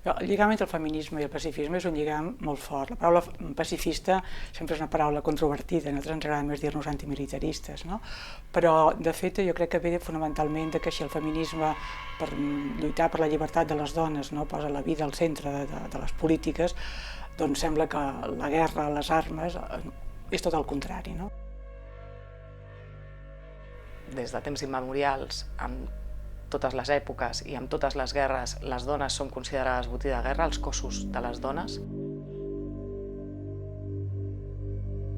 El lligam entre el feminisme i el pacifisme és un lligam molt fort. La paraula pacifista sempre és una paraula controvertida, a nosaltres ens agrada més dir-nos antimilitaristes, no? Però, de fet, jo crec que ve fonamentalment que si el feminisme, per lluitar per la llibertat de les dones, no, posa la vida al centre de les polítiques, doncs sembla que la guerra, les armes, és tot el contrari, no? Des de temps immemorials, amb totes les èpoques i amb totes les guerres, les dones són considerades botí de guerra, els cossos de les dones.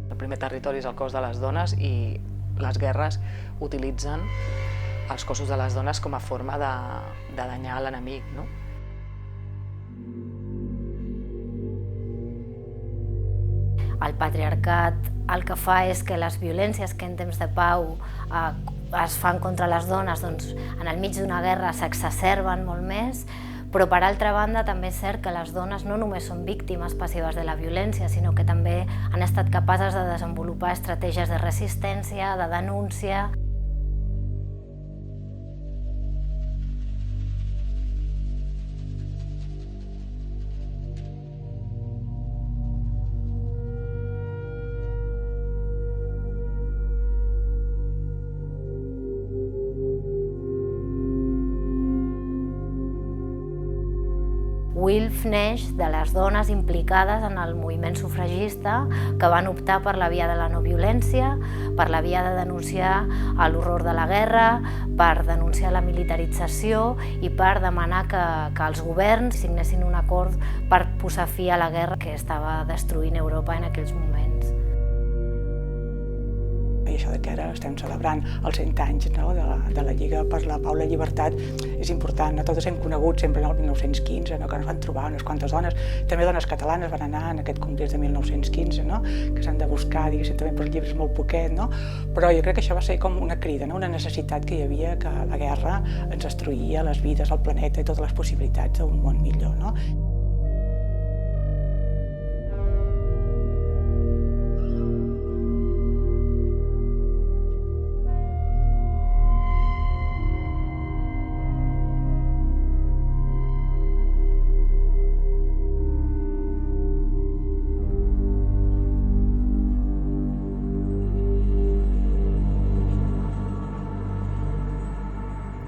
El primer territori és el cos de les dones i les guerres utilitzen els cossos de les dones com a forma de danyar l'enemic, no? El patriarcat el que fa és que les violències que en temps de pau es fan contra les dones, doncs, en el mig d'una guerra s'exacerben molt més, però per altra banda també és cert que les dones no només són víctimes passives de la violència, sinó que també han estat capaces de desenvolupar estratègies de resistència, de denúncia. Wilf neix de les dones implicades en el moviment sufragista que van optar per la via de la no violència, per la via de denunciar l'horror de la guerra, per denunciar la militarització i per demanar que els governs signessin un acord per posar fi a la guerra que estava destruint Europa en aquells moments. I això que ara estem celebrant els 100 anys, no, de la Lliga per la Pau i la Llibertat és important. Totes hem conegut sempre el 1915, no, que ens van trobar unes quantes dones. També dones catalanes van anar en aquest congrés de 1915, no, que s'han de buscar, diguéssim, també per llibres molt poquet, no? Però jo crec que això va ser com una crida, no? Una necessitat que hi havia, que la guerra ens destruïa les vides, el planeta i totes les possibilitats d'un món millor, no?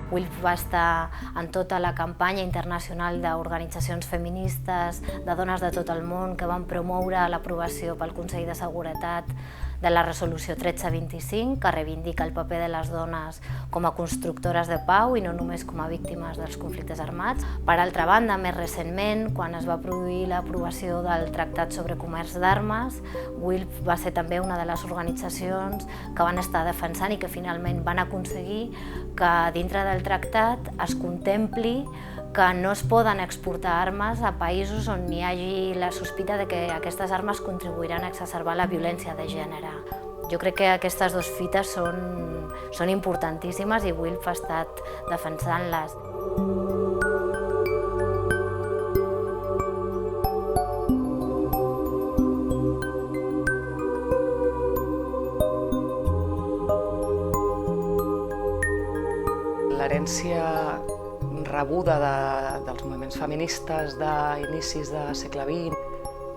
Wilf va estar en tota la campanya internacional d'organitzacions feministes, de dones de tot el món, que van promoure l'aprovació pel Consell de Seguretat de la resolució 1325, que reivindica el paper de les dones com a constructores de pau i no només com a víctimes dels conflictes armats. Per altra banda, més recentment, quan es va produir l'aprovació del Tractat sobre Comerç d'Armes, Wilf va ser també una de les organitzacions que van estar defensant i que finalment van aconseguir que dintre del tractat es contempli que no es poden exportar armes a països on hi hagi la sospita de que aquestes armes contribuiran a exacerbar la violència de gènere. Jo crec que aquestes dues fites són importantíssimes i Wilf ha estat defensant-les. L'herència rebuda dels moviments feministes d'inicis del segle XX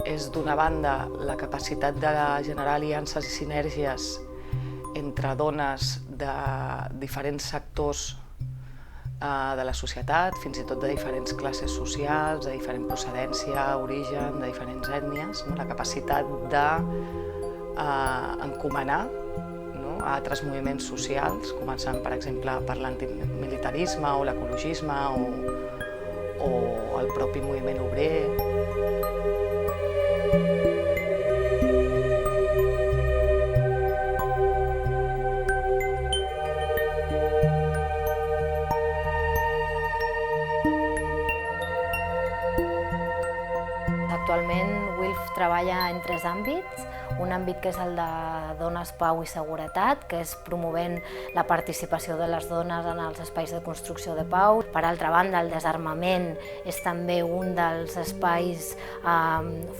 és, d'una banda, la capacitat de generar aliances i sinergies entre dones de diferents sectors de la societat, fins i tot de diferents classes socials, de diferent procedència, origen, de diferents ètnies, no? La capacitat d'encomanar a altres moviments socials, començant, per exemple, per l'antimilitarisme o l'ecologisme o el propi moviment obrer. Actualment, Wilf treballa en 3 àmbits. Un àmbit que és el de dones, pau i seguretat, que és promovent la participació de les dones en els espais de construcció de pau. Per altra banda, el desarmament és també un dels espais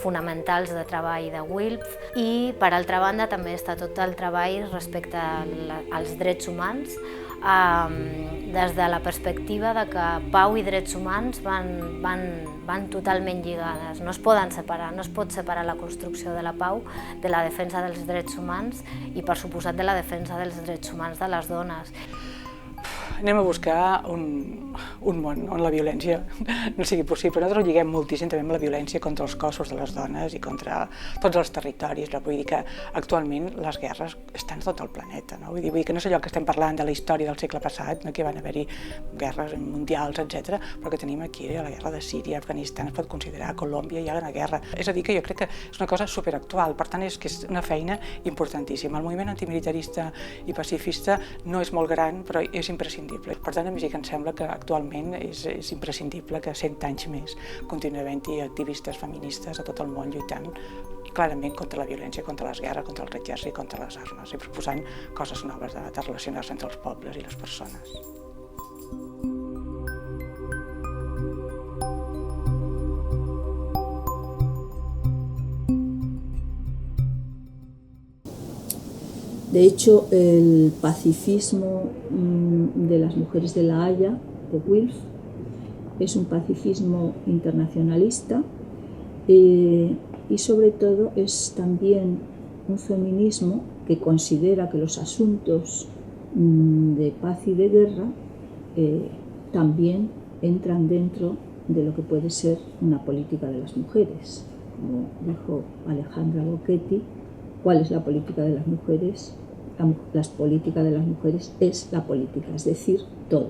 fonamentals de treball de Wilf. I, per altra banda, també està tot el treball respecte als drets humans, des de la perspectiva de que pau i drets humans van totalment lligades, no es poden separar, no es pot separar la construcció de la pau de la defensa dels drets humans i, per suposat, de la defensa dels drets humans de les dones. Anem a buscar un món on la violència no sigui possible. Nosaltres ho lliguem moltíssim també amb la violència contra els cossos de les dones i contra tots els territoris. Vull dir que actualment les guerres estan a tot el planeta. Vull dir que no és allò que estem parlant de la història del segle passat, que van haver-hi guerres mundials, etc., però que tenim aquí la guerra de Síria, Afganistan, es pot considerar, Colòmbia hi ha una guerra. És a dir, que jo crec que és una cosa superactual, per tant és que és una feina importantíssima. El moviment antimilitarista i pacifista no és molt gran, però és imprescindible. Per tant, a mi sí que em sembla que actualment és imprescindible que 100 anys més continuï havent-hi activistes feministes a tot el món lluitant clarament contra la violència, contra les guerres, contra el exèrcit, contra les armes i proposant coses noves de relacionar-se entre els pobles i les persones. De hecho, el pacifismo de las mujeres de La Haya, de Wilf, es un pacifismo internacionalista y sobre todo es también un feminismo que considera que los asuntos de paz y de guerra también entran dentro de lo que puede ser una política de las mujeres. Como dijo Alejandra Bocchetti, ¿cuál es la política de las mujeres? La política de las mujeres es la política, es decir, todo.